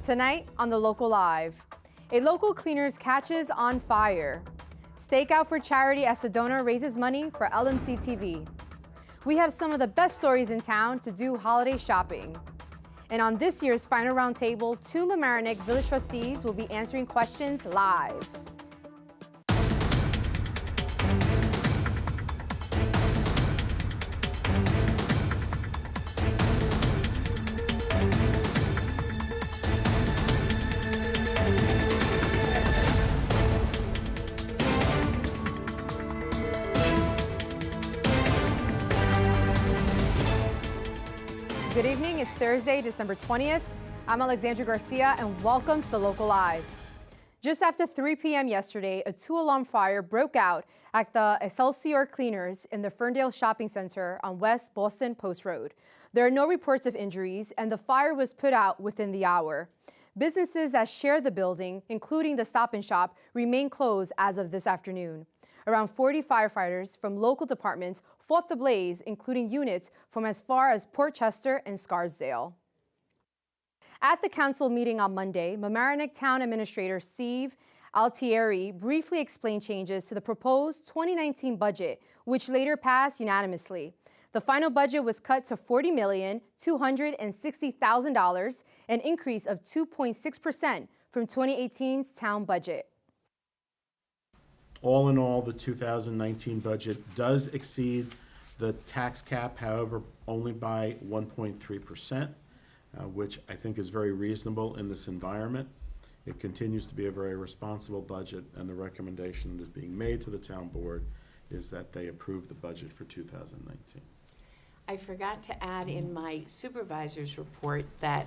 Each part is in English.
Tonight on The Local Live, a local cleaners catches on fire. Stakeout for charity as Sedona raises money for LMC TV. We have some of the best stories in town to do holiday shopping. And on this year's final roundtable, 2 Mamaroneck Village Trustees will be answering questions live. Good evening, it's Thursday, December 20th. I'm Alexandra Garcia and welcome to The Local Live. Just after 3 p.m. yesterday, a 2-alarm fire broke out at the Excelsior Cleaners in the Ferndale Shopping Center on West Boston Post Road. There are no reports of injuries and the fire was put out within the hour. Businesses that share the building, including the Stop and Shop, remain closed as of this afternoon. Around 40 firefighters from local departments fought the blaze, including units from as far as Port Chester and Scarsdale. At the council meeting on Monday, Mamaroneck Town Administrator Steve Altieri briefly explained changes to the proposed 2019 budget, which later passed unanimously. The final budget was cut to $40,260,000, an increase of 2.6% from 2018's town budget. All in all, the 2019 budget does exceed the tax cap, however, only by 1.3%, which I think is very reasonable in this environment. It continues to be a very responsible budget, and the recommendation that is being made to the town board is that they approve the budget for 2019. I forgot to add in my supervisor's report that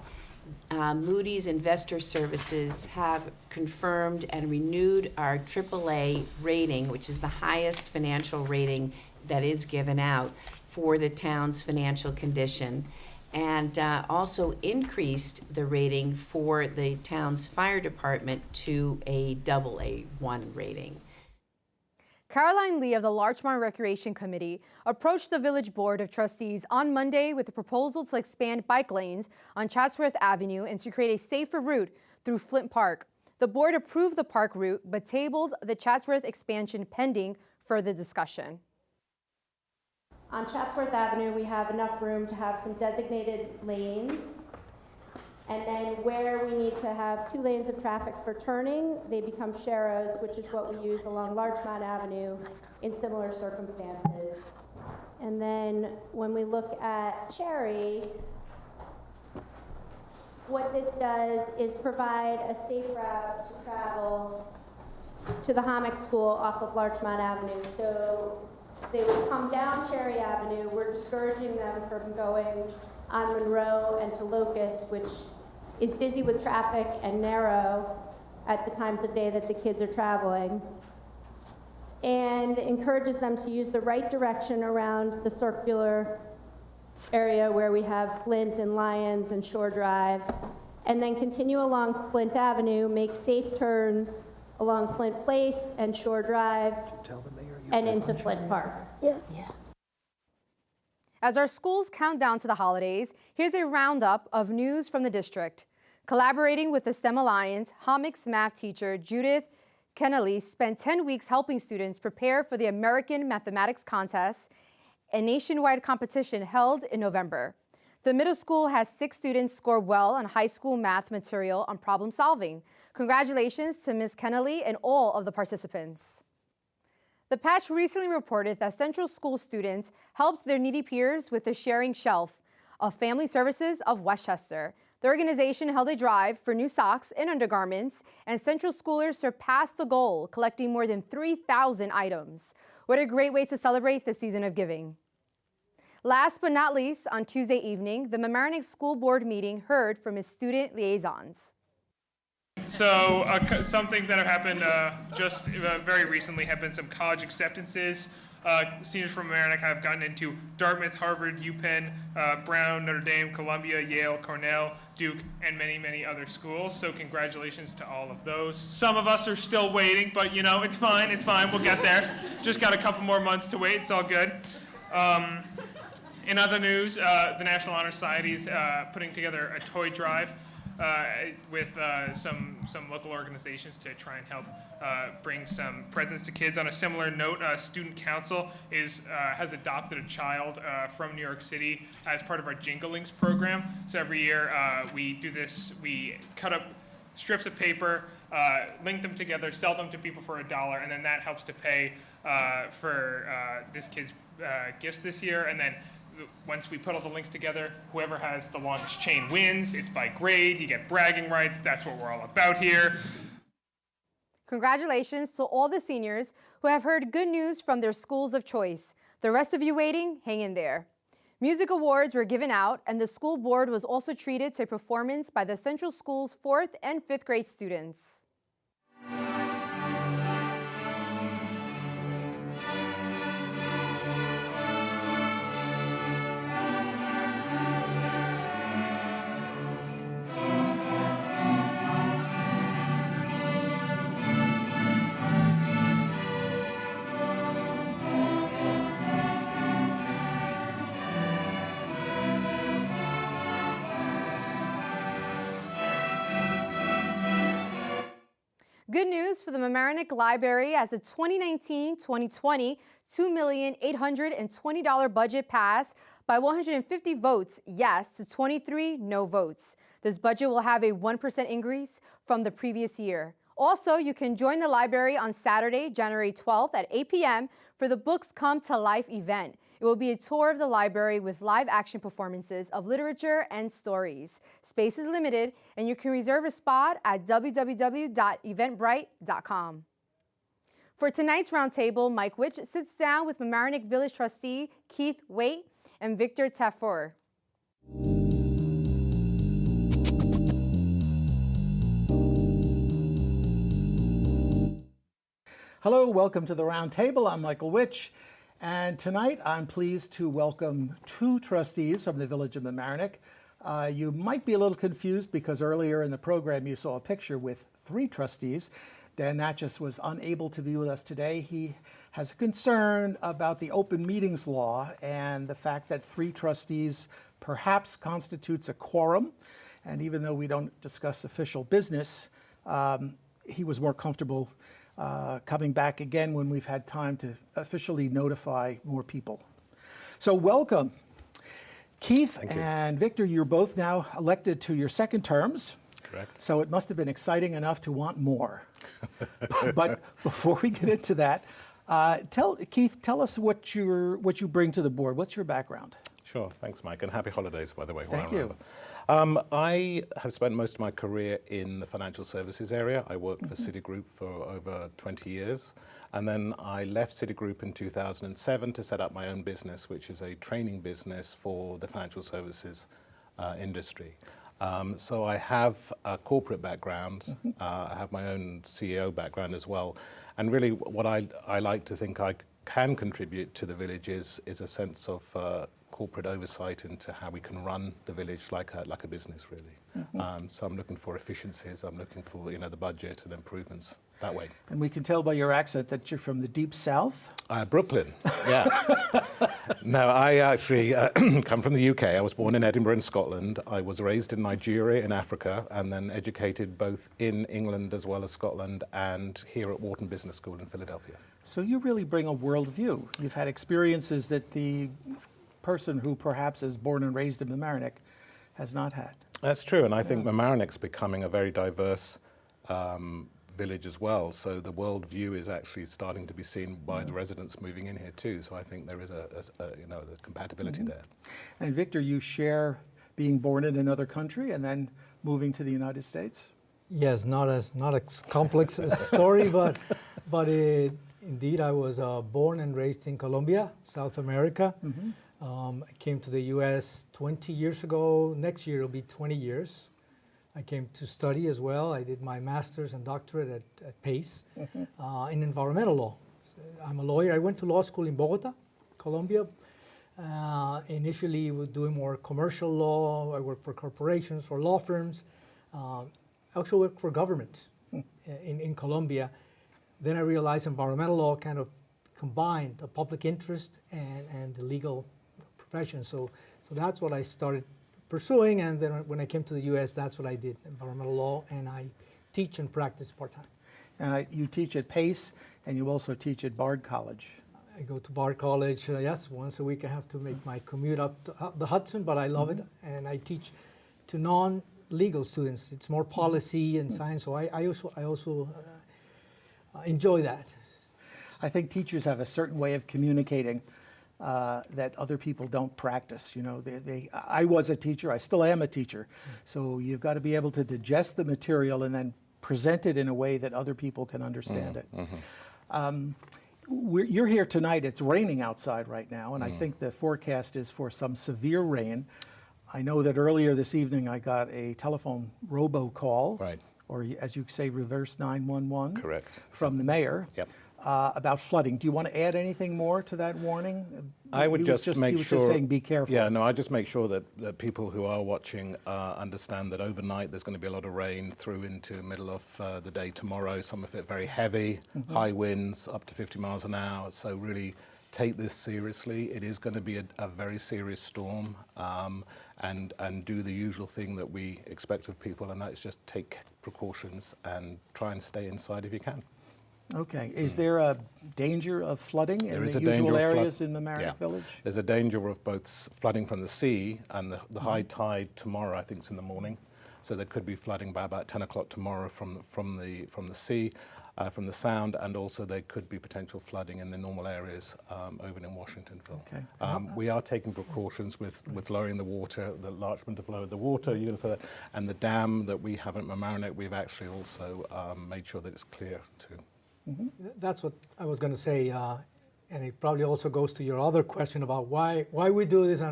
Moody's Investor Services have confirmed and renewed our AAA rating, which is the highest financial rating that is given out for the town's financial condition, and also increased the rating for the town's fire department to a AA1 rating. Caroline Lee of the Larchmont Recreation Committee approached the Village Board of Trustees on Monday with a proposal to expand bike lanes on Chatsworth Avenue and to create a safer route through Flint Park. The board approved the park route but tabled the Chatsworth expansion pending further discussion. On Chatsworth Avenue, we have enough room to have some designated lanes. And then where we need to have 2 lanes of traffic for turning, they become sharrows, which is what we use along Larchmont Avenue in similar circumstances. And then when we look at Cherry, what this does is provide a safe route to travel to the Hommick School off of Larchmont Avenue. So they would come down Cherry Avenue. We're discouraging them from going on Monroe and to Locust, which is busy with traffic and narrow at the times of day that the kids are traveling, and encourages them to use the right direction around the circular area where we have Flint and Lyons and Shore Drive, and then continue along Flint Avenue, make safe turns along Flint Place and Shore Drive and into Flint Park. Yeah. As our schools count down to the holidays, here's a roundup of news from the district. Collaborating with the STEM Alliance, Hommick's math teacher Judith Kennelly spent 10 weeks helping students prepare for the American Mathematics Contest, a nationwide competition held in November. The middle school has 6 students score well on high school math material on problem solving. Congratulations to Ms. Kennelly and all of the participants. The Patch recently reported that Central School students helped their needy peers with the Sharing Shelf of Family Services of Westchester. The organization held a drive for new socks and undergarments, and Central Schoolers surpassed the goal, collecting more than 3,000 items. What a great way to celebrate the season of giving. Last but not least, on Tuesday evening, the Mamaroneck School Board meeting heard from its student liaisons. So some things that have happened just very recently have been some college acceptances. Seniors from Mamaroneck have gotten into Dartmouth, Harvard, UPenn, Brown, Notre Dame, Columbia, Yale, Cornell, Duke, and many, many other schools. So congratulations to all of those. Some of us are still waiting, but you know, it's fine, we'll get there. Just got a couple more months to wait, it's all good. In other news, the National Honor Society is putting together a toy drive with some local organizations to try and help bring some presents to kids. On a similar note, Student Council has adopted a child from New York City as part of our Jinglings program. So every year we do this, we cut up strips of paper, link them together, sell them to people for $1, and then that helps to pay for this kid's gifts this year. And then once we put all the links together, whoever has the longest chain wins. It's by grade, you get bragging rights. That's what we're all about here. Congratulations to all the seniors who have heard good news from their schools of choice. The rest of you waiting, hang in there. Music awards were given out, and the school board was also treated to a performance by the Central School's 4th and 5th grade students. Good news for the Mamaroneck Library as the 2019-2020 $2,820,000 budget passed by 150 votes yes to 23 no votes. This budget will have a 1% increase from the previous year. Also, you can join the library on Saturday, January 12th at 8 p.m. for the Books Come to Life event. It will be a tour of the library with live action performances of literature and stories. Space is limited, and you can reserve a spot at www.eventbrite.com. For tonight's roundtable, Mike Witch sits down with Mamaroneck Village trustee Keith Waitt and Victor Tafur. Hello, welcome to the Roundtable. I'm Michael Witch, and tonight I'm pleased to welcome 2 trustees from the Village of Mamaroneck. You might be a little confused because earlier in the program you saw a picture with 3 trustees. Dan Natchez was unable to be with us today. He has a concern about the open meetings law and the fact that 3 trustees perhaps constitutes a quorum. And even though we don't discuss official business, he was more comfortable coming back again when we've had time to officially notify more people. So welcome. Keith and Victor, you're both now elected to your 2nd terms. Correct. So it must have been exciting enough to want more. But before we get into that, Keith, tell us what you bring to the board. What's your background? Sure. Thanks, Mike, and happy holidays, by the way. Thank you. I have spent most of my career in the financial services area. I worked for Citigroup for over 20 years, and then I left Citigroup in 2007 to set up my own business, which is a training business for the financial services industry. So I have a corporate background. I have my own CEO background as well. And really what I like to think I can contribute to the village is a sense of corporate oversight into how we can run the village like a business, really. So I'm looking for efficiencies. I'm looking for the budget and improvements that way. And we can tell by your accent that you're from the deep south. Brooklyn, yeah. No, I actually come from the UK. I was born in Edinburgh in Scotland. I was raised in Nigeria in Africa and then educated both in England as well as Scotland and here at Wharton Business School in Philadelphia. So you really bring a worldview. You've had experiences that the person who perhaps is born and raised in Mamaroneck has not had. That's true, and I think Mamaroneck's becoming a very diverse village as well. So the world view is actually starting to be seen by the residents moving in here too. So I think there is a compatibility there. And Victor, you share being born in another country and then moving to the United States? Yes, not as complex a story, but indeed I was born and raised in Colombia, South America. I came to the U.S. 20 years ago. Next year it'll be 20 years. I came to study as well. I did my master's and doctorate at Pace in environmental law. I'm a lawyer. I went to law school in Bogota, Colombia. Initially, was doing more commercial law. I worked for corporations, for law firms. I also worked for government in Colombia. Then I realized environmental law kind of combined the public interest and the legal profession. So that's what I started pursuing. And then when I came to the U.S., that's what I did, environmental law, and I teach and practice part-time. And you teach at Pace, and you also teach at Bard College. I go to Bard College, yes, once a week. I have to make my commute up the Hudson, but I love it. And I teach to non-legal students. It's more policy and science, so I also enjoy that. I think teachers have a certain way of communicating that other people don't practice. You know, I was a teacher, I still am a teacher. So you've got to be able to digest the material and then present it in a way that other people can understand it. You're here tonight, it's raining outside right now, and I think the forecast is for some severe rain. I know that earlier this evening I got a telephone robocall, Right. or as you say, reverse 911. Correct. From the mayor. Yep. About flooding. Do you want to add anything more to that warning? I would just make he was sure. just saying be careful. Yeah, no, I just make sure that people who are watching understand that overnight there's going to be a lot of rain through into the middle of the day tomorrow. Some of it very heavy, high winds up to 50 miles an hour. So really take this seriously. It is going to be a very serious storm, and do the usual thing that we expect of people, and that is just take precautions and try and stay inside if you can. Okay. Is there a danger of flooding in There is the a danger usual of areas in Mamaroneck Village? There's a danger of both flooding from the sea and the high tide tomorrow. I think it's in the morning, so there could be flooding by about 10 o'clock tomorrow from the sea, from the Sound, and also there could be potential flooding in the normal areas over in Washingtonville. Okay. We are taking precautions with lowering the water. The Larchmont have lowered the water, you're going to say that, and the dam that we have at Mamaroneck, we've actually also made sure that it's clear too. That's what I was going to say, and it probably also goes to your other question about why we do this.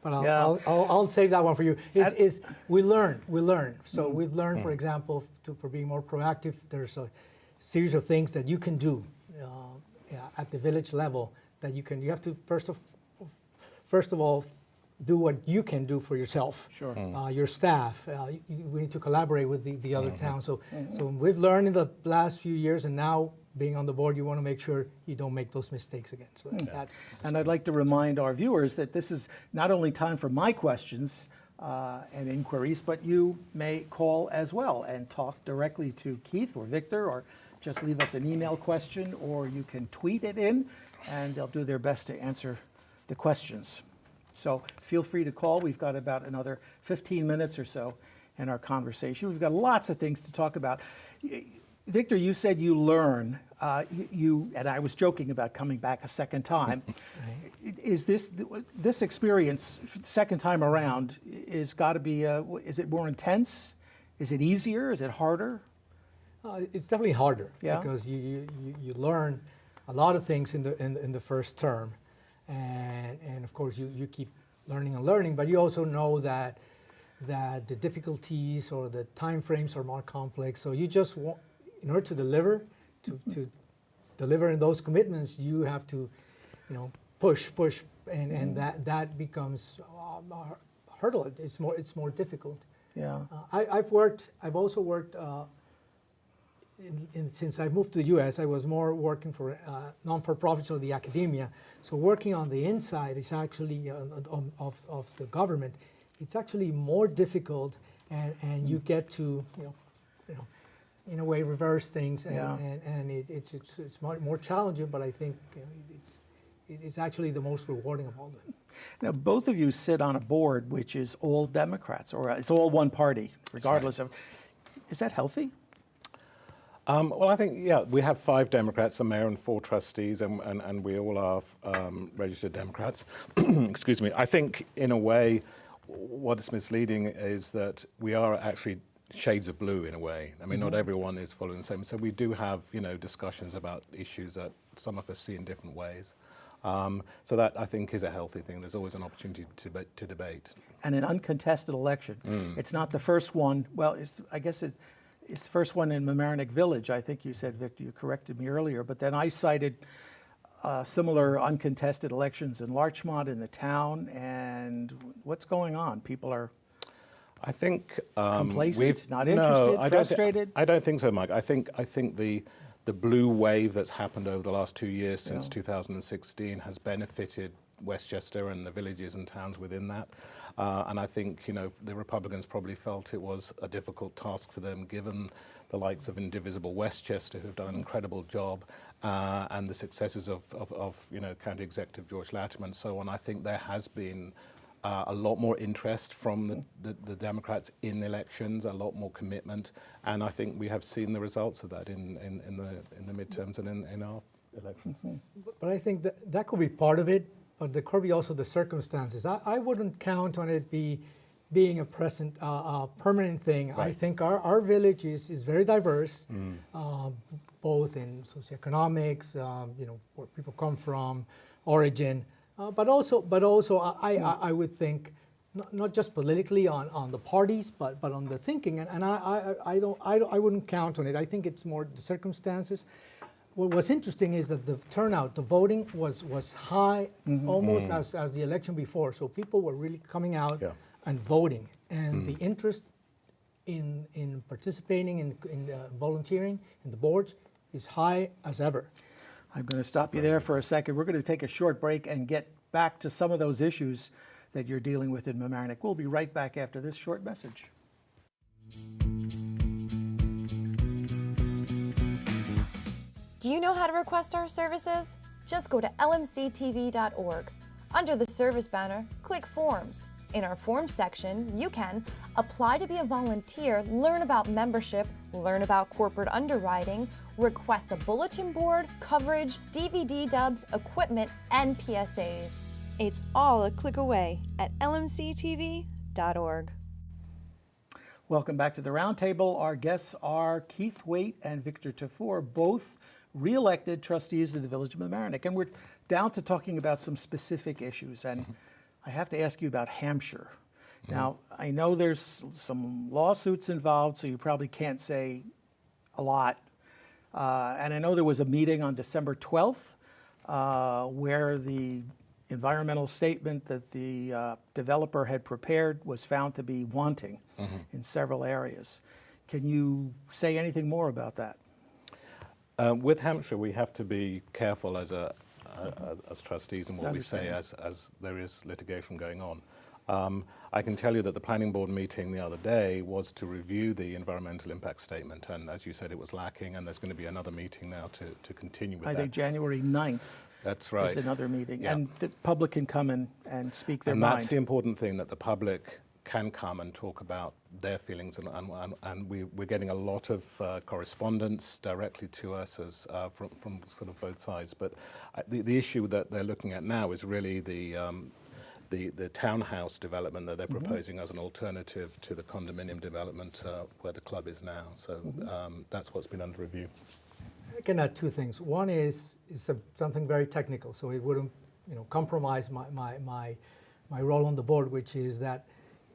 But I'll save that one for you. Is we learn. So we've learned, for example, for being more proactive. There's a series of things that you can do at the village level that you can. You have to first of all do what you can do for yourself. Sure. Your staff. We need to collaborate with the other towns. So we've learned in the last few years, and now being on the board, you want to make sure you don't make those mistakes again. So that's. And I'd like to remind our viewers that this is not only time for my questions and inquiries, but you may call as well and talk directly to Keith or Victor, or just leave us an email question, or you can tweet it in, and they'll do their best to answer the questions. So feel free to call. We've got about another 15 minutes or so in our conversation. We've got lots of things to talk about. Victor, you said you learn. And I was joking about coming back a second time. Is this experience, second time around, is got to be? Is it more intense? Is it easier? Is it harder? It's definitely harder, Yeah. because you learn a lot of things in the first term, and of course you keep learning and learning, but you also know that the difficulties or the time frames are more complex. So you just want, in order to deliver in those commitments, you have to, push, and that becomes a hurdle. It's more difficult. Yeah. I've also worked. Since I moved to the U.S., I was more working for non-for-profits or the academia. So working on the inside is actually of the government. It's actually more difficult, and you get to in a way reverse things, and it's more challenging. But I think it's actually the most rewarding of all of them. Now, both of you sit on a board which is all Democrats, or it's all one party, regardless of. Is that healthy? Well, I think, we have 5 Democrats, a mayor and 4 trustees, and we all are registered Democrats. Excuse me. I think, in a way, what is misleading is that we are actually shades of blue, in a way. I mean, not everyone is following the same. So we do have, discussions about issues that some of us see in different ways. So that, I think, is a healthy thing. There's always an opportunity to debate. And an uncontested election. It's not the first one. Well, I guess It's the first one in Mamaroneck Village, I think you said, Victor, you corrected me earlier, but then I cited similar uncontested elections in Larchmont, in the town, and what's going on? People are I think complacent, not interested, frustrated? I don't think so, Mike. I think the blue wave that's happened over the last 2 years since 2016 has benefited Westchester and the villages and towns within that. And I think, the Republicans probably felt it was a difficult task for them, given the likes of Indivisible Westchester, who've done an incredible job, and the successes of County Executive George Latimer and so on. I think there has been a lot more interest from the Democrats in elections, a lot more commitment, and I think we have seen the results of that in the midterms and in our elections. But I think that could be part of it, but there could be also the circumstances. I wouldn't count on it being a permanent thing. Right. I think our village is very diverse, both in socioeconomics, where people come from, origin, but also I would think not just politically on the parties, but on the thinking. And I wouldn't count on it. I think it's more the circumstances. What's interesting is that the turnout, the voting was high, almost as the election before. So people were really coming out and voting, and the interest in participating in volunteering in the boards is high as ever. I'm going to stop you there for a second. We're going to take a short break and get back to some of those issues that you're dealing with in Mamaroneck. We'll be right back after this short message. Do you know how to request our services? Just go to lmctv.org. Under the service banner, click Forms. In our Forms section, you can apply to be a volunteer, learn about membership, learn about corporate underwriting, request a bulletin board, coverage, DVD dubs, equipment, and PSAs. It's all a click away at lmctv.org. Welcome back to the Roundtable. Our guests are Keith Waitt and Victor Tafur, both re-elected trustees of the Village of Mamaroneck. And we're down to talking about some specific issues. And I have to ask you about Hampshire. Now, I know there's some lawsuits involved, so you probably can't say a lot. And I know there was a meeting on December 12th where the environmental statement that the developer had prepared was found to be wanting in several areas. Can you say anything more about that? With Hampshire, we have to be careful as trustees in what we say as there is litigation going on. I can tell you that the planning board meeting the other day was to review the environmental impact statement, and as you said, it was lacking, and there's going to be another meeting now to continue with that. I think January 9th. That's right. Is another meeting, Yeah. and the public can come and speak their And mind. that's the important thing, that the public can come and talk about their feelings, and we're getting a lot of correspondence directly to us as from sort of both sides. But the issue that they're looking at now is really the townhouse development that they're proposing as an alternative to the condominium development where the club is now. So that's what's been under review. I can add two things. One is something very technical, so it wouldn't compromise my role on the board, which is that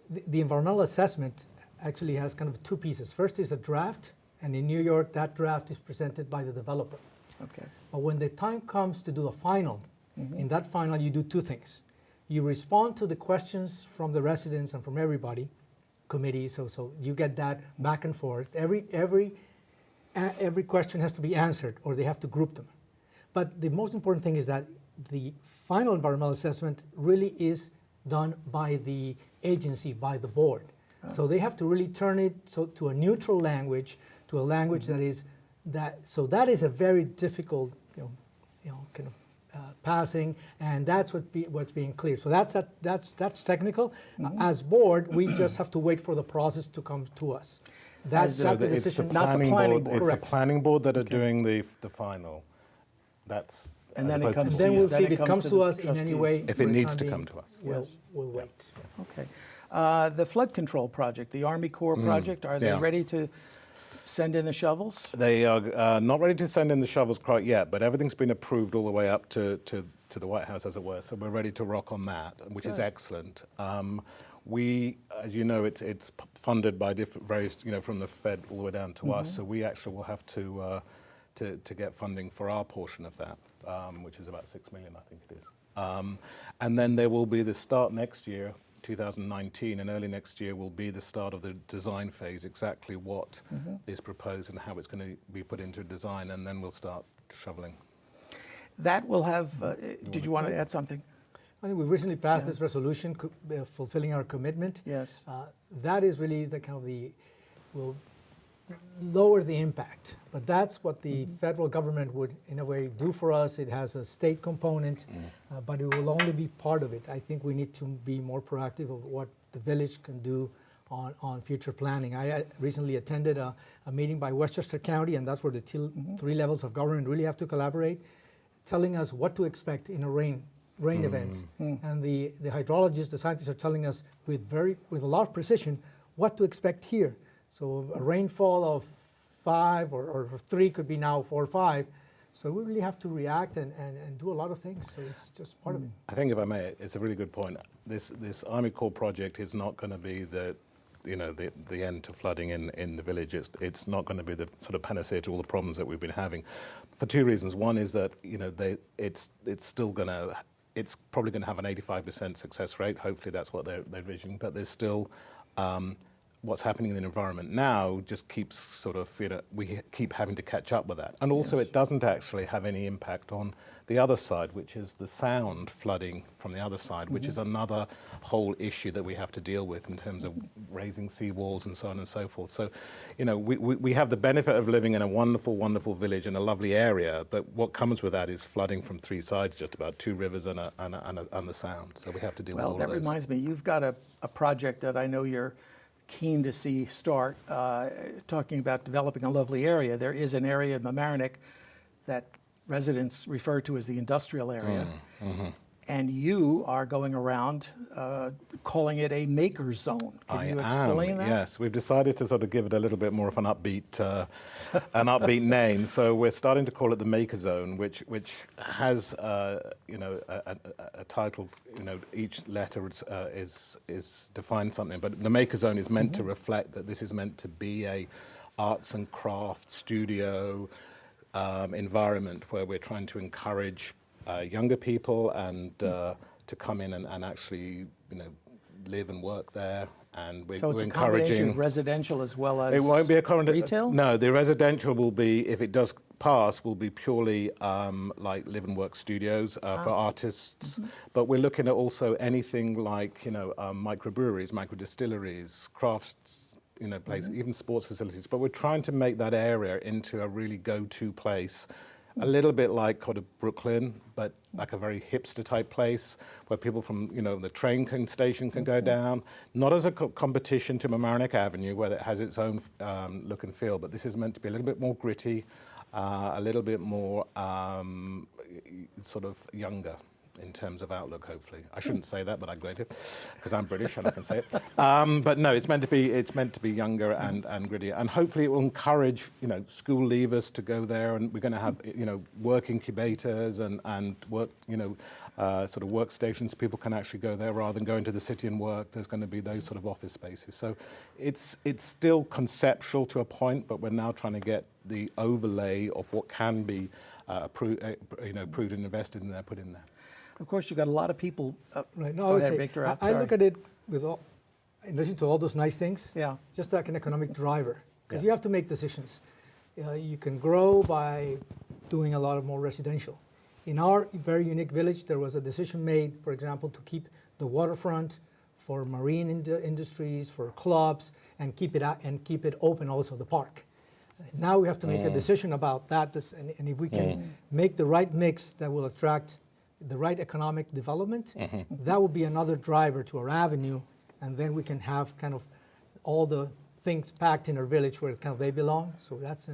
the environmental assessment actually has kind of two pieces. First is a draft, and in New York, that draft is presented by the developer. Okay. But when the time comes to do a final, in that final you do two things. You respond to the questions from the residents and from everybody, committees, so you get that back and forth. Every question has to be answered, or they have to group them. But the most important thing is that the final environmental assessment really is done by the agency, by the board. So they have to really turn it to a neutral language, to a language that is that is a very difficult, kind of passing, and that's what's being cleared. So that's technical. As board, we just have to wait for the process to come to us. That's not the decision, not the planning board. It's the planning board that are doing the final. That's And then it comes to then you. we'll see if Then it comes to us in trustees. any way. if for it the needs time to being, come to us. We'll wait. Okay. The flood control project, the Army Corps project, are they ready to send in the shovels? They are not ready to send in the shovels quite yet, but everything's been approved all the way up to the White House, as it were. So we're ready to rock on that, which is excellent. we, as you know, it's funded by different various, from the Fed all the way down to us. So we actually will have to get funding for our portion of that, which is about 6 million, I think it is. And then there will be the start next year, 2019, and early next year will be the start of the design phase, exactly what is proposed and how it's going to be put into design, and then we'll start shoveling. That will have, did you want to add something? I think we recently passed this resolution fulfilling our commitment. Yes. That is really the kind of will lower the impact, but that's what the federal government would, in a way, do for us. It has a state component, but it will only be part of it. I think we need to be more proactive of what the village can do on future planning. I recently attended a meeting by Westchester County, and that's where the three levels of government really have to collaborate, telling us what to expect in a rain events. And the hydrologists, the scientists are telling us with a lot of precision what to expect here. So a rainfall of 5 or 3 could be now 4 or 5. So we really have to react and do a lot of things. So it's just part of it. I think, if I may, it's a really good point. This Army Corps project is not going to be the end to flooding in the village. It's not going to be the sort of panacea to all the problems that we've been having, for 2 reasons. One is that it's probably going to have an 85% success rate. Hopefully that's what they're envisioning. But there's still what's happening in the environment now just keeps sort of, we keep having to catch up with that. And also it doesn't actually have any impact on the other side, which is the sound flooding from the other side, which is another whole issue that we have to deal with in terms of raising seawalls and so on and so forth. So, we have the benefit of living in a wonderful, wonderful village and a lovely area, but what comes with that is flooding from 3 sides, just about 2 rivers and the sound. So we have to deal with all of those. Well, that reminds me, you've got a project that I know you're keen to see start, talking about developing a lovely area. There is an area in Mamaroneck that residents refer to as the industrial area. And you are going around calling it a maker zone. Can you explain that? Yes, we've decided to sort of give it a little bit more of an upbeat name. So we're starting to call it the Maker Zone, which has a title. Each letter is defined something. But the Maker Zone is meant to reflect that this is meant to be a arts and crafts studio environment where we're trying to encourage younger people and to come in and actually live and work there. And we're So it's a encouraging combination of residential as well as it won't be a current retail? No, the residential will be, if it does pass, will be purely like live and work studios for artists. But we're looking at also anything like microbreweries, microdistilleries, crafts, places, even sports facilities. But we're trying to make that area into a really go-to place. A little bit like kind of Brooklyn, but like a very hipster type place where people from the train station can go down. Not as a competition to Mamaroneck Avenue, where it has its own look and feel, but this is meant to be a little bit more gritty, a little bit more sort of younger in terms of outlook, hopefully. I shouldn't say that, but I'm going to, because I'm British and I can say it. But no, it's meant to be younger and gritty, and hopefully it will encourage school leavers to go there, and we're going to have work incubators and work sort of workstations. People can actually go there rather than go into the city and work. There's going to be those sort of office spaces. So it's still conceptual to a point, but we're now trying to get the overlay of what can be approved and invested in there, put in there. Of course, you've got a lot of people. Right. No, Go I would ahead, say, Victor. I look at it with in addition to all those nice things, Yeah. just like an economic driver. Because you have to make decisions. You can grow by doing a lot of more residential. In our very unique village, there was a decision made, for example, to keep the waterfront for marine industries, for clubs, and keep it open also, the park. Now we have to make a decision about that, and if we can make the right mix that will attract the right economic development, that will be another driver to our avenue, and then we can have kind of all the things packed in our village where kind of they belong. So that's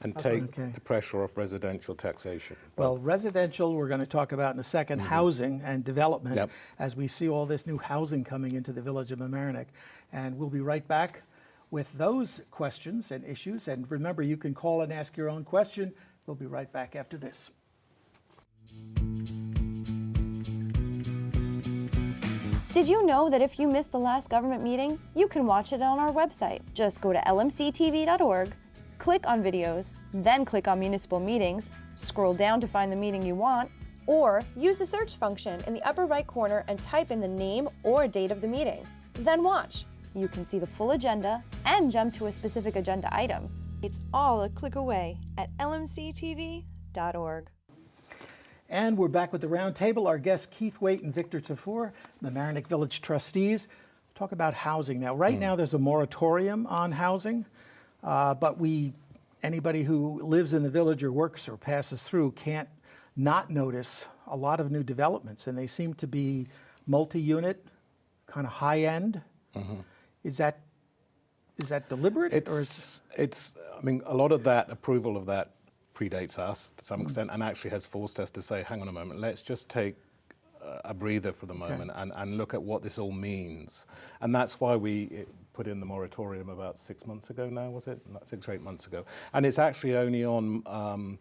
and take the pressure off residential taxation. Well, residential, we're going to talk about in a second, housing and development, as we see all this new housing coming into the village of Mamaroneck. And we'll be right back with those questions and issues. And remember, you can call and ask your own question. We'll be right back after this. Did you know that if you missed the last government meeting, you can watch it on our website? Just go to lmctv.org, click on videos, then click on municipal meetings, scroll down to find the meeting you want, or use the search function in the upper right corner and type in the name or date of the meeting. Then watch. You can see the full agenda and jump to a specific agenda item. It's all a click away at lmctv.org. And we're back with the round table. Our guests, Keith Waitt and Victor Tafur, the Mamaroneck Village Trustees. Talk about housing now. Right now, there's a moratorium on housing, but anybody who lives in the village or works or passes through can't not notice a lot of new developments, and they seem to be multi-unit, kind of high-end. Is that deliberate? I mean, a lot of that approval of that predates us to some extent, and actually has forced us to say, hang on a moment, let's just take a breather for the moment and look at what this all means. And that's why we put in the moratorium about 6 months ago now, was it? 6 or 8 months ago. And it's actually only on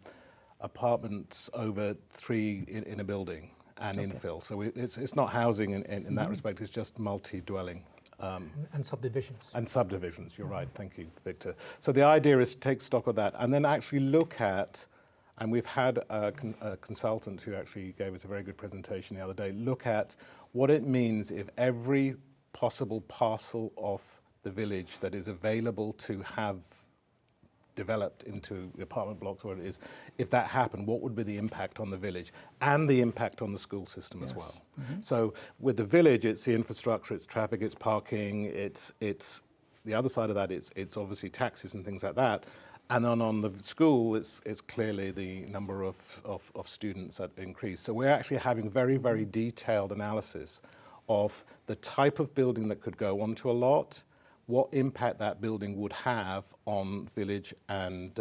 apartments over 3 in a building and infill. So it's not housing in that respect, it's just multi-dwelling. And subdivisions. And subdivisions, you're right. Thank you, Victor. So the idea is to take stock of that and then actually look at, and we've had a consultant who actually gave us a very good presentation the other day, look at what it means if every possible parcel of the village that is available to have developed into apartment blocks, or it is, if that happened, what would be the impact on the village and the impact on the school system as well? So with the village, it's the infrastructure, it's traffic, it's parking, it's the other side of that, it's obviously taxes and things like that. And then on the school, it's clearly the number of students that increase. So we're actually having very, very detailed analysis of the type of building that could go onto a lot, what impact that building would have on village and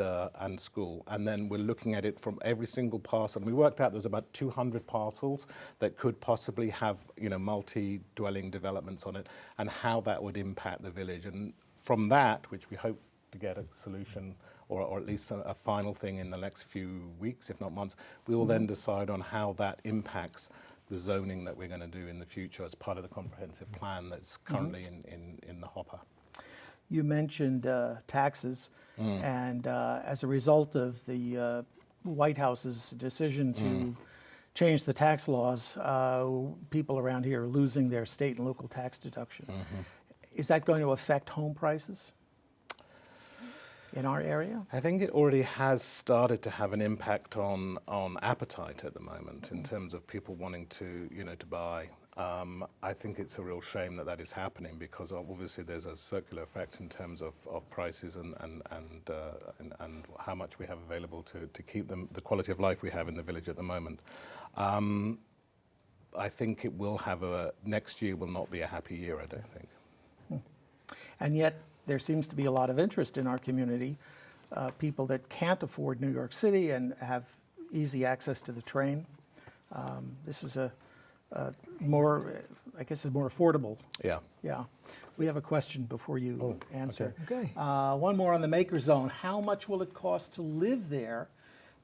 school. And then we're looking at it from every single parcel. And we worked out there's about 200 parcels that could possibly have, multi-dwelling developments on it, and how that would impact the village. And from that, which we hope to get a solution or at least a final thing in the next few weeks, if not months, we will then decide on how that impacts the zoning that we're going to do in the future as part of the comprehensive plan that's currently in the hopper. You mentioned taxes, and as a result of the White House's decision to change the tax laws, people around here are losing their state and local tax deduction. Is that going to affect home prices in our area? I think it already has started to have an impact on appetite at the moment in terms of people wanting to, to buy. I think it's a real shame that is happening, because obviously there's a circular effect in terms of prices and how much we have available to keep the quality of life we have in the village at the moment. I think it will have next year will not be a happy year, I don't think. And yet there seems to be a lot of interest in our community, people that can't afford New York City and have easy access to the train. This is a more affordable. Yeah. Yeah. We have a question before you answer. Okay. One more on the Maker Zone. How much will it cost to live there?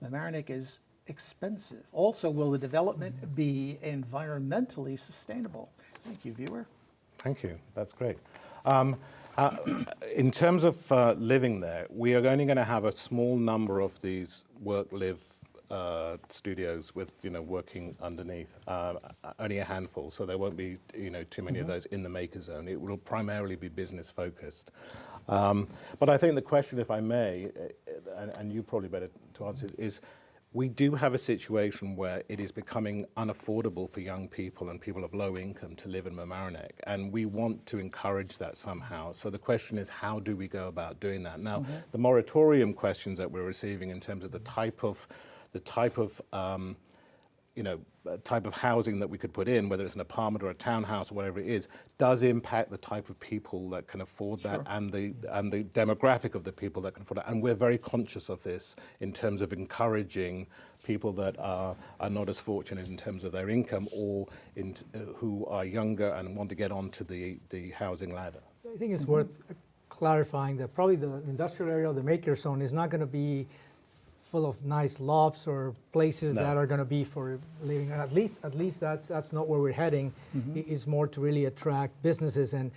Mamaroneck is expensive. Also, will the development be environmentally sustainable? Thank you, viewer. Thank you. That's great. In terms of living there, we are only going to have a small number of these work-live studios with working underneath, only a handful, so there won't be too many of those in the Maker Zone. It will primarily be business focused. But I think the question, if I may, and you probably better to answer, is we do have a situation where it is becoming unaffordable for young people and people of low income to live in Mamaroneck, and we want to encourage that somehow. So the question is, how do we go about doing that? Now, the moratorium questions that we're receiving in terms of the type of housing that we could put in, whether it's an apartment or a townhouse or whatever it is, does impact the type of people that can afford that and the demographic of the people that can afford it. And we're very conscious of this in terms of encouraging people that are not as fortunate in terms of their income, or who are younger and want to get onto the housing ladder. I think it's worth clarifying that probably the industrial area of the Maker Zone is not going to be full of nice lofts or places No. that are going to be for living. At least that's not where we're heading. It's more to really attract businesses and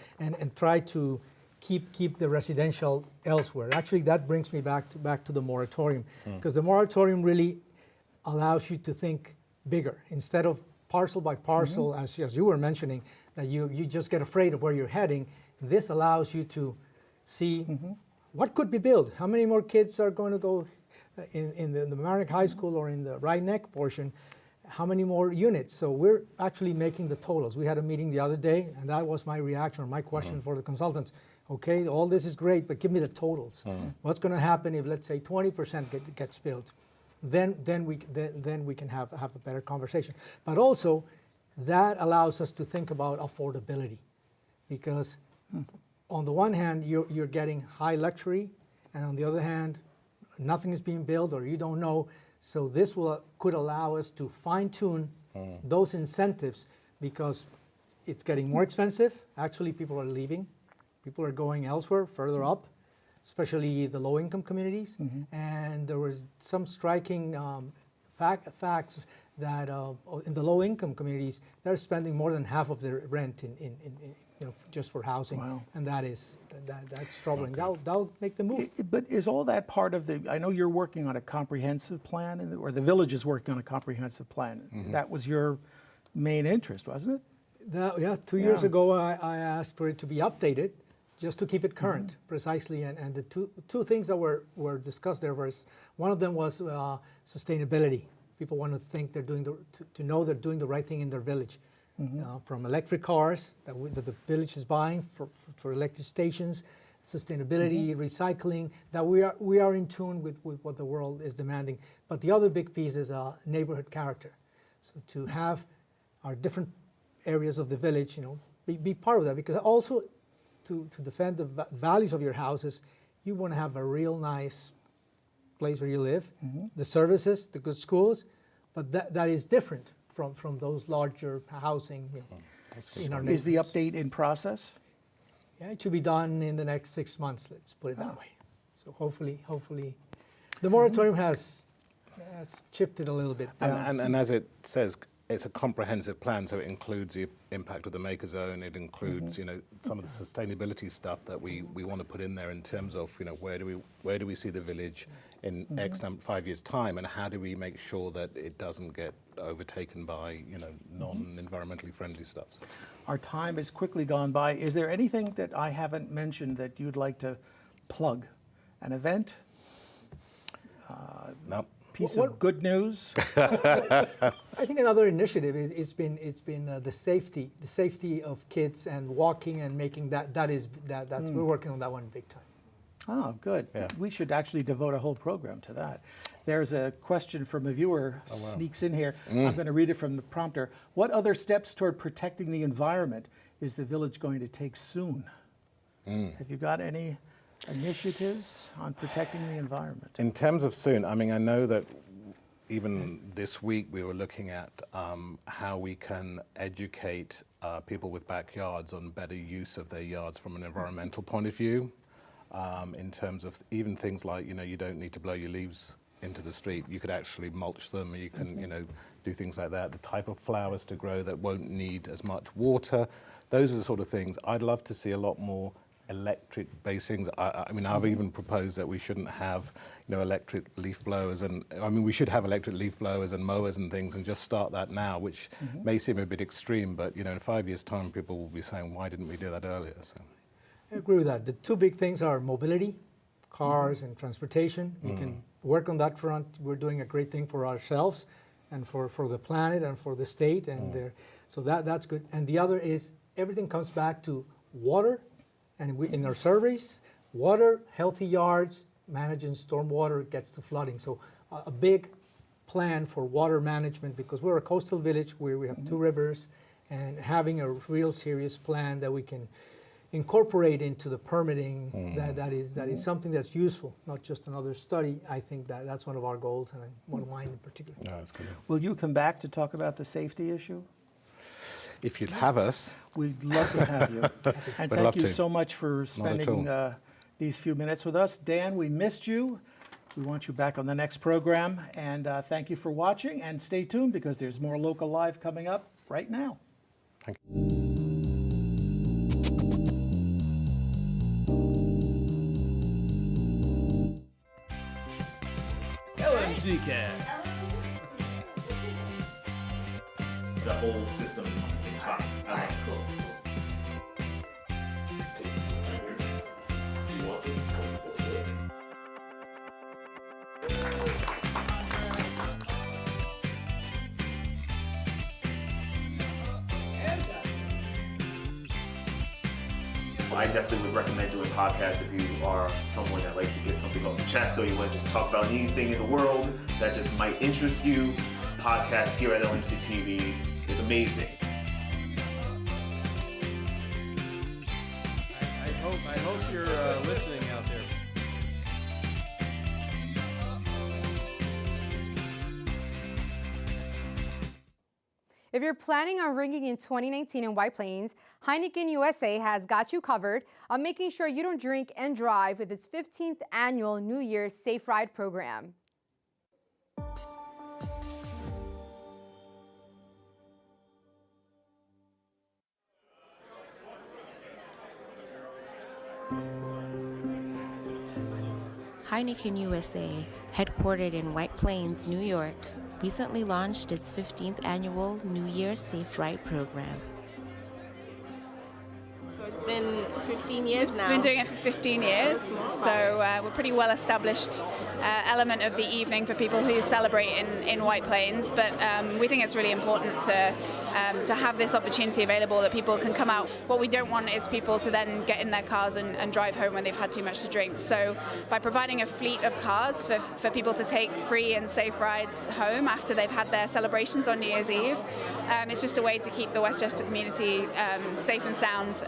try to keep the residential elsewhere. Actually, that brings me back to the moratorium, because the moratorium really allows you to think bigger instead of parcel by parcel, as you were mentioning, that you just get afraid of where you're heading. This allows you to see what could be built. How many more kids are going to go in the Mamaroneck High School or in the Waitt Neck portion? How many more units? So we're actually making the totals. We had a meeting the other day, and that was my reaction or my question for the consultants. Okay, all this is great, but give me the totals. What's going to happen if, let's say, 20% gets built? Then we can have a better conversation. But also, that allows us to think about affordability, because on the one hand, you're getting high luxury, and on the other hand, nothing is being built or you don't know. So this could allow us to fine-tune those incentives, because it's getting more expensive. Actually, people are leaving. People are going elsewhere, further up, especially the low-income communities. And there was some striking facts that in the low-income communities, they're spending more than half of their rent in just for housing. Wow. And that's troubling. That'll make the move. But is all that part of the, I know you're working on a comprehensive plan, or the village is working on a comprehensive plan. That was your main interest, wasn't it? 2 years ago, I asked for it to be updated, just to keep it current, precisely. And the two things that were discussed there was, one of them was sustainability. People want to think they're doing to know they're doing the right thing in their village. From electric cars that the village is buying for electric stations, sustainability, recycling, that we are in tune with what the world is demanding. But the other big piece is neighborhood character. So to have our different areas of the village, be part of that, because also to defend the values of your houses, you want to have a real nice place where you live, the services, the good schools, but that is different from those larger housing in our Is the neighborhoods. update in process? Yeah, it should be done in the next 6 months, let's put it that way. So hopefully, the moratorium has shifted a little bit. And as it says, it's a comprehensive plan, so it includes the impact of the maker zone. It includes, some of the sustainability stuff that we want to put in there in terms of, where do we see the village in X 5 years' time, and how do we make sure that it doesn't get overtaken by, non-environmentally friendly stuff. Our time has quickly gone by. Is there anything that I haven't mentioned that you'd like to plug? An event? No. Piece of good news? I think another initiative it's been the safety of kids and walking and making that's we're working on that one big time. Oh, good. Yeah. We should actually devote a whole program to that. There's a question from a viewer, sneaks in here. I'm going to read it from the prompter. What other steps toward protecting the environment is the village going to take soon? Have you got any initiatives on protecting the environment? In terms of soon, I know that even this week we were looking at how we can educate people with backyards on better use of their yards from an environmental point of view. In terms of even things like, you don't need to blow your leaves into the street. You could actually mulch them, you can, do things like that. The type of flowers to grow that won't need as much water. Those are the sort of things. I'd love to see a lot more electric basings. I've even proposed that we shouldn't have, electric leaf blowers, and we should have electric leaf blowers and mowers and things, and just start that now, which may seem a bit extreme, but in 5 years' time, people will be saying, why didn't we do that earlier? So. I agree with that. The two big things are mobility, cars and transportation. We can work on that front. We're doing a great thing for ourselves and for the planet and for the state, and so that's good. And the other is everything comes back to water, and in our surveys, water, healthy yards, managing stormwater gets to flooding. So a big plan for water management, because we're a coastal village where we have two rivers, and having a real serious plan that we can incorporate into the permitting, that is something that's useful, not just another study. I think that's one of our goals, and one of mine in particular. No, that's good. Will you come back to talk about the safety issue? If you'd have us. We'd love to have you. And thank love you to. so much for spending these few minutes with us. Dan, we missed you. We want you back on the next program. And thank you for watching. And stay tuned because there's more Local Live coming up right now. Thank you. LMC Cast. The whole system is fine. All right, cool. I definitely would recommend doing podcasts if you are someone that likes to get something off your chest, or you want to just talk about anything in the world that just might interest you. Podcast here at LMC TV is amazing. I hope you're listening out there. If you're planning on ringing in 2019 in White Plains, Heineken USA has got you covered on making sure you don't drink and drive with its 15th annual New Year's Safe Ride program. Heineken USA, headquartered in White Plains, New York, recently launched its 15th annual New Year's Safe Ride program. So it's been 15 years now. Been doing it for 15 years, so we're pretty well established element of the evening for people who celebrate in White Plains, but we think it's really important to have this opportunity available that people can come out. What we don't want is people to then get in their cars and drive home when they've had too much to drink. So by providing a fleet of cars for people to take free and safe rides home after they've had their celebrations on New Year's Eve, it's just a way to keep the Westchester community safe and sound,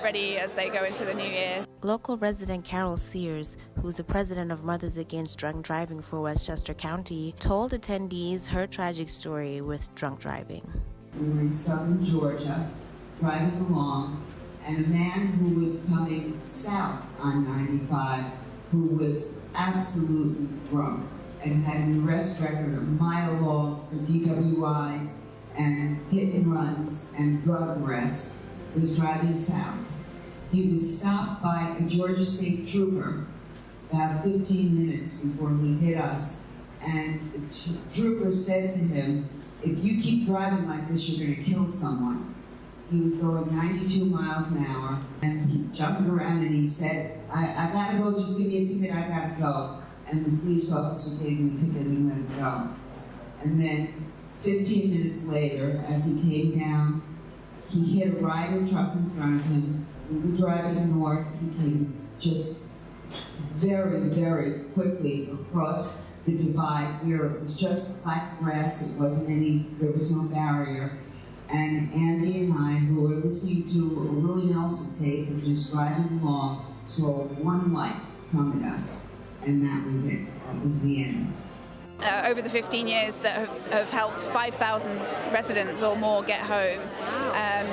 ready as they go into the new year. Local resident Carol Sears, who's the president of Mothers Against Drunk Driving for Westchester County, told attendees her tragic story with drunk driving. We were in southern Georgia, driving along, and a man who was coming south on 95, who was absolutely drunk and had an arrest record a mile long for DWIs and hit and runs and drug arrests, was driving south. He was stopped by a Georgia State Trooper about 15 minutes before he hit us, and the trooper said to him, "If you keep driving like this, you're going to kill someone." He was going 92 miles an hour, and he jumped around and he said, I gotta go, just give me a ticket, I gotta go. And the police officer gave him a ticket and let him go. And then 15 minutes later, as he came down, he hit a rider truck in front of him. We were driving north. He came just very, very quickly across the divide where it was just flat grass. It wasn't there was no barrier. And Andy and I, who were listening to a Willie Nelson tape and just driving along, saw one light come at us. And that was it. That was the end. Over the 15 years that have helped 5,000 residents or more get home.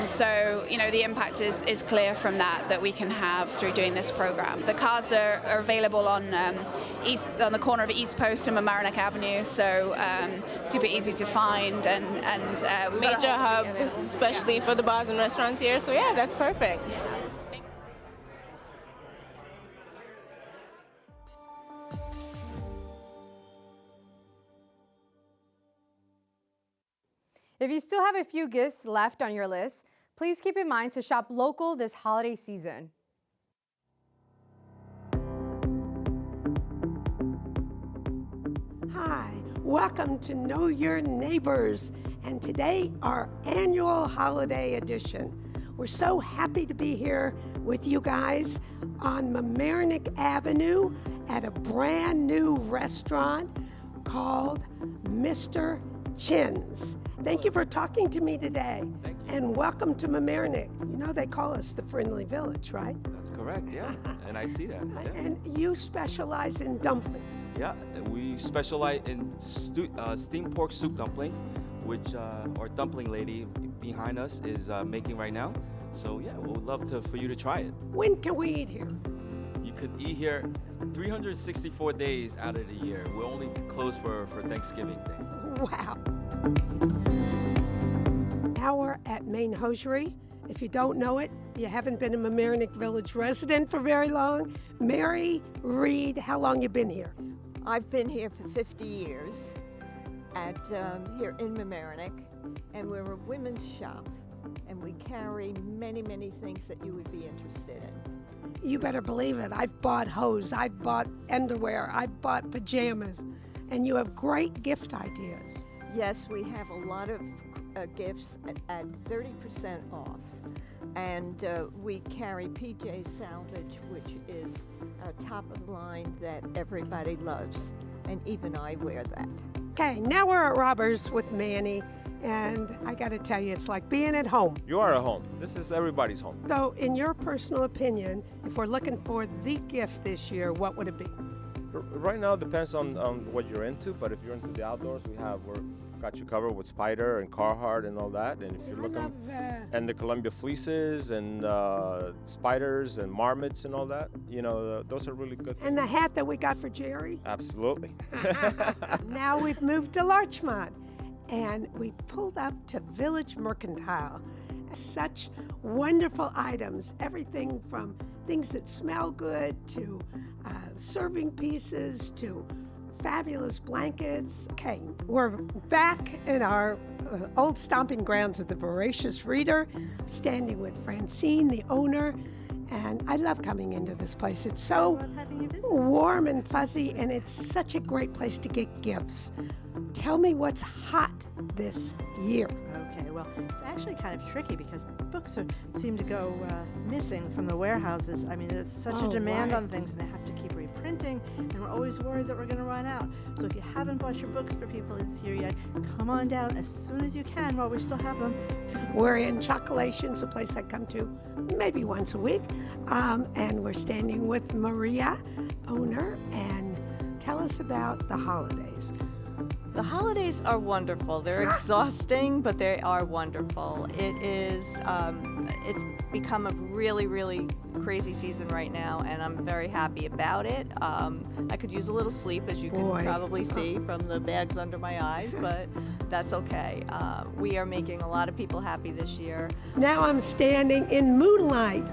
So, you know, the impact is clear from that we can have through doing this program. The cars are available on the corner of East Post and Mamaroneck Avenue, so super easy to find and major hub, especially for the bars and restaurants here. So yeah, that's perfect. If you still have a few gifts left on your list, please keep in mind to shop local this holiday season. Hi, welcome to Know Your Neighbors, and today our annual holiday edition. We're so happy to be here with you guys on Mamaroneck Avenue at a brand new restaurant called Mr. Chin's. Thank you for talking to me today. Thank you. And welcome to Mamaroneck. You know they call us the Friendly Village, right? That's correct, yeah. And I see that. Yeah. And you specialize in dumplings. Yeah, we specialize in steamed pork soup dumplings, which our dumpling lady behind us is making right now. So yeah, we would love for you to try it. When can we eat here? You could eat here 364 days out of the year. We're only closed for Thanksgiving Day. Wow. Now we're at Main Hosiery. If you don't know it, you haven't been a Mamaroneck Village resident for very long. Mary Reed, how long you been here? I've been here for 50 years here in Mamaroneck, and we're a women's shop, and we carry many, many things that you would be interested in. You better believe it. I've bought hose, I've bought underwear, I've bought pajamas, and you have great gift ideas. Yes, we have a lot of gifts at 30% off. And we carry PJ Salvage, which is top of the line that everybody loves. And even I wear that. Okay, now we're at Robbers with Manny. And I got to tell you, it's like being at home. You are at home. This is everybody's home. So, in your personal opinion, if we're looking for the gift this year, what would it be? Right now, it depends on what you're into, but if you're into the outdoors, we're got you covered with Spider and Carhartt and all that. And if you're looking, and the Columbia fleeces and spiders and marmots and all that, you know, those are really good. And the hat that we got for Jerry? Absolutely. Now we've moved to Larchmont. And we pulled up to Village Mercantile. Such wonderful items, everything from things that smell good to serving pieces to fabulous blankets. Okay, we're back in our old stomping grounds of the Voracious Reader, standing with Francine, the owner. And I love coming into this place. It's so warm and fuzzy, and it's such a great place to get gifts. Tell me what's hot this year. Okay, well, it's actually kind of tricky because books seem to go missing from the warehouses. I mean, there's such a demand on things, and they have to keep reprinting, and we're always worried that we're going to run out. So if you haven't bought your books for people this year yet, come on down as soon as you can while we still have them. We're in Chocolations, a place I come to maybe once a week, and we're standing with Maria, owner, and tell us about the holidays. The holidays are wonderful. They're exhausting, but they are wonderful. It's become a really, really crazy season right now, and I'm very happy about it. I could use a little sleep, as you can probably see from the bags under my eyes, but that's okay. We are making a lot of people happy this year. Now I'm standing in Moonlight,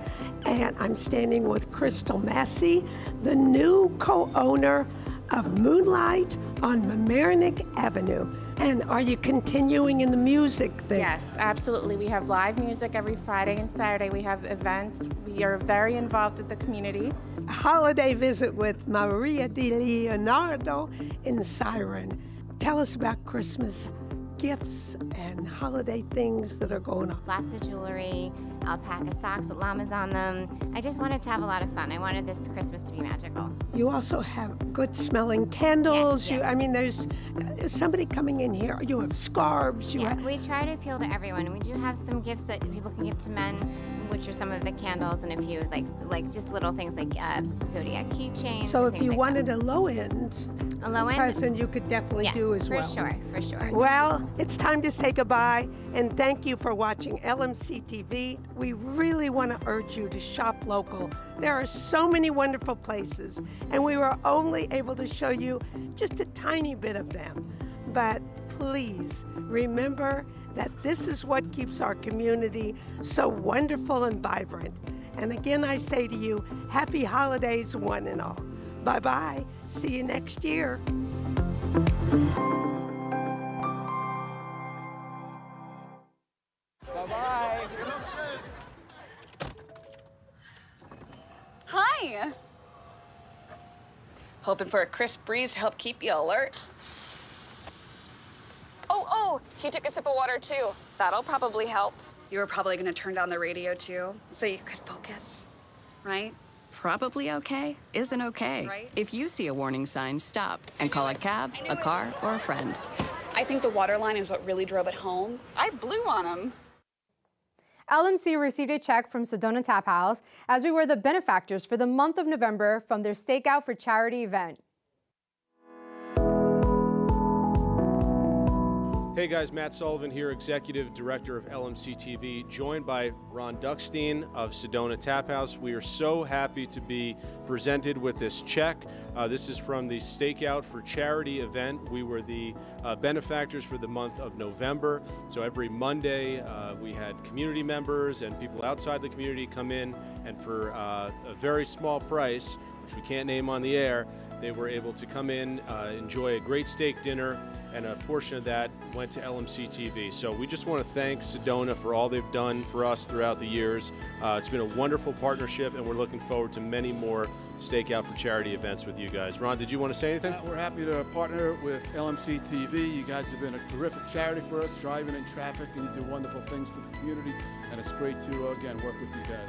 and I'm standing with Crystal Massey, the new co-owner of Moonlight on Mamaroneck Avenue. And are you continuing in the music thing? Yes, absolutely. We have live music every Friday and Saturday. We have events. We are very involved with the community. Holiday visit with Maria Di Leonardo in Siren. Tell us about Christmas gifts and holiday things that are going on. Lots of jewelry, alpaca socks with llamas on them. I just wanted to have a lot of fun. I wanted this Christmas to be magical. You also have good smelling candles. Yes. I mean, there's somebody coming in here. You have scarves. We try to appeal to everyone. We do have some gifts that people can give to men, which are some of the candles and a few like just little things like zodiac keychains. So if you wanted a low-end present, you could definitely do as well. For sure. Well, it's time to say goodbye, and thank you for watching LMC TV. We really want to urge you to shop local. There are so many wonderful places, and we were only able to show you just a tiny bit of them. But please remember that this is what keeps our community so wonderful and vibrant. And again, I say to you, happy holidays, one and all. Bye-bye. See you next year. Bye-bye. Hi. Hoping for a crisp breeze to help keep you alert. Oh, he took a sip of water too. That'll probably help. You were probably gonna turn down the radio too, so you could focus, right? Probably okay isn't okay. Right. If you see a warning sign, stop and call a cab, a car, or a friend. I think the water line is what really drove it home. I blew on him. LMC received a check from Sedona Tap House as we were the benefactors for the month of November from their Stakeout for Charity event. Hey guys, Matt Sullivan here, Executive Director of LMC TV, joined by Ron Duckstein of Sedona Tap House. We are so happy to be presented with this check. This is from the Stakeout for Charity event. We were the benefactors for the month of November. So every Monday we had community members and people outside the community come in, and for a very small price, which we can't name on the air, they were able to come in, enjoy a great steak dinner, and a portion of that went to LMC TV. So we just want to thank Sedona for all they've done for us throughout the years. It's been a wonderful partnership, and we're looking forward to many more Stakeout for Charity events with you guys. Ron, did you want to say anything? We're happy to partner with LMC TV. You guys have been a terrific charity for us, driving in traffic, and you do wonderful things for the community, and it's great to, again, work with you guys.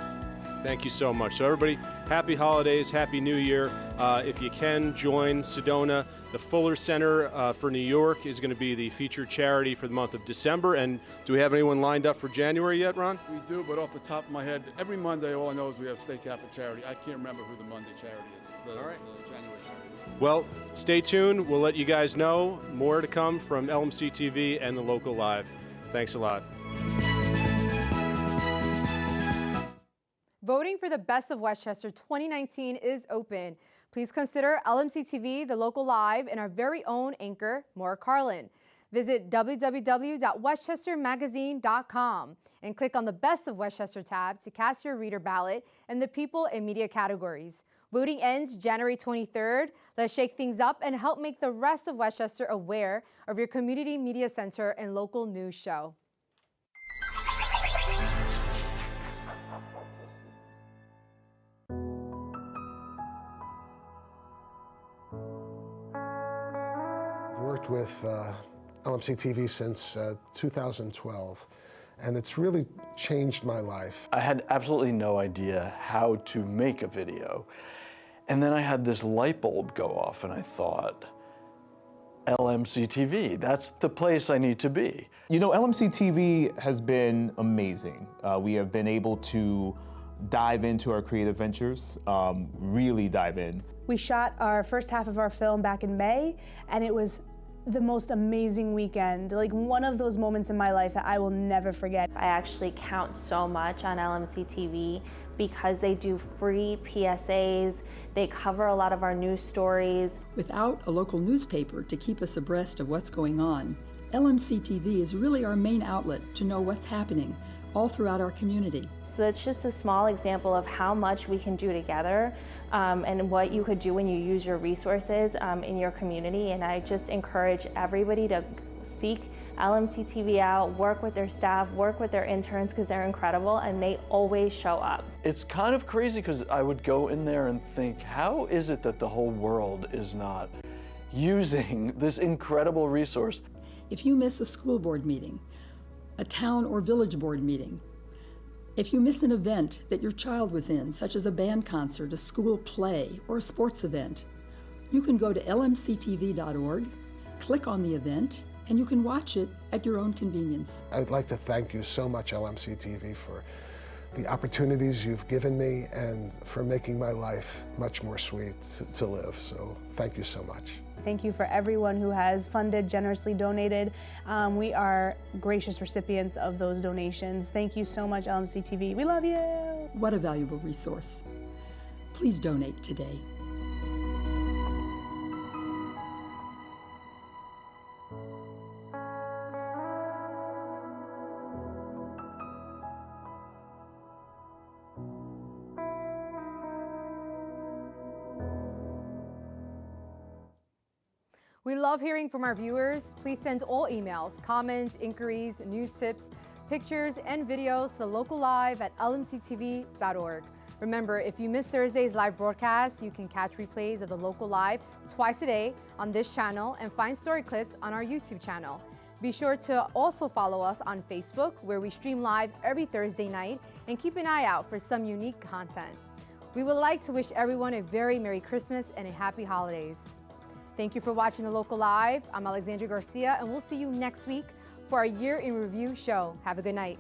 Thank you so much. So everybody, happy holidays, happy New Year. If you can, join Sedona. The Fuller Center for New York is going to be the featured charity for the month of December. And do we have anyone lined up for January yet, Ron? We do, but off the top of my head, every Monday, all I know is we have Stakeout for Charity. I can't remember who the Monday charity is, All right. the January charity. Well, stay tuned. We'll let you guys know. More to come from LMC TV and the Local Live. Thanks a lot. Voting for the Best of Westchester 2019 is open. Please consider LMC TV, the Local Live, and our very own anchor, Maura Carlin. Visit www.westchestermagazine.com and click on the Best of Westchester tab to cast your reader ballot in the People and Media categories. Voting ends January 23rd. Let's shake things up and help make the rest of Westchester aware of your community media center and local news show. Worked with LMC TV since 2012, and it's really changed my life. I had absolutely no idea how to make a video, and then I had this light bulb go off, and I thought, LMC TV, that's the place I need to be. You know, LMC TV has been amazing. We have been able to dive into our creative ventures, really dive in. We shot our first half of our film back in May, and it was the most amazing weekend, like one of those moments in my life that I will never forget. I actually count so much on LMC TV because they do free PSAs, they cover a lot of our news stories. Without a local newspaper to keep us abreast of what's going on, LMC TV is really our main outlet to know what's happening all throughout our community. So it's just a small example of how much we can do together and what you could do when you use your resources in your community. And I just encourage everybody to seek LMC TV out, work with their staff, work with their interns, because they're incredible and they always show up. It's kind of crazy because I would go in there and think, how is it that the whole world is not using this incredible resource? If you miss a school board meeting, a town or village board meeting, if you miss an event that your child was in, such as a band concert, a school play, or a sports event, you can go to lmctv.org, click on the event, and you can watch it at your own convenience. I'd like to thank you so much, LMC TV, for the opportunities you've given me and for making my life much more sweet to live. So thank you so much. Thank you for everyone who has funded, generously donated. We are gracious recipients of those donations. Thank you so much, LMC TV. We love you. What a valuable resource. Please donate today. We love hearing from our viewers. Please send all emails, comments, inquiries, news tips, pictures, and videos to locallive@lmctv.org. Remember, if you missed Thursday's live broadcast, you can catch replays of the Local Live twice a day on this channel and find story clips on our YouTube channel. Be sure to also follow us on Facebook, where we stream live every Thursday night, and keep an eye out for some unique content. We would like to wish everyone a very Merry Christmas and a Happy Holidays. Thank you for watching the Local Live. I'm Alexandra Garcia, and we'll see you next week for our Year in Review show. Have a good night.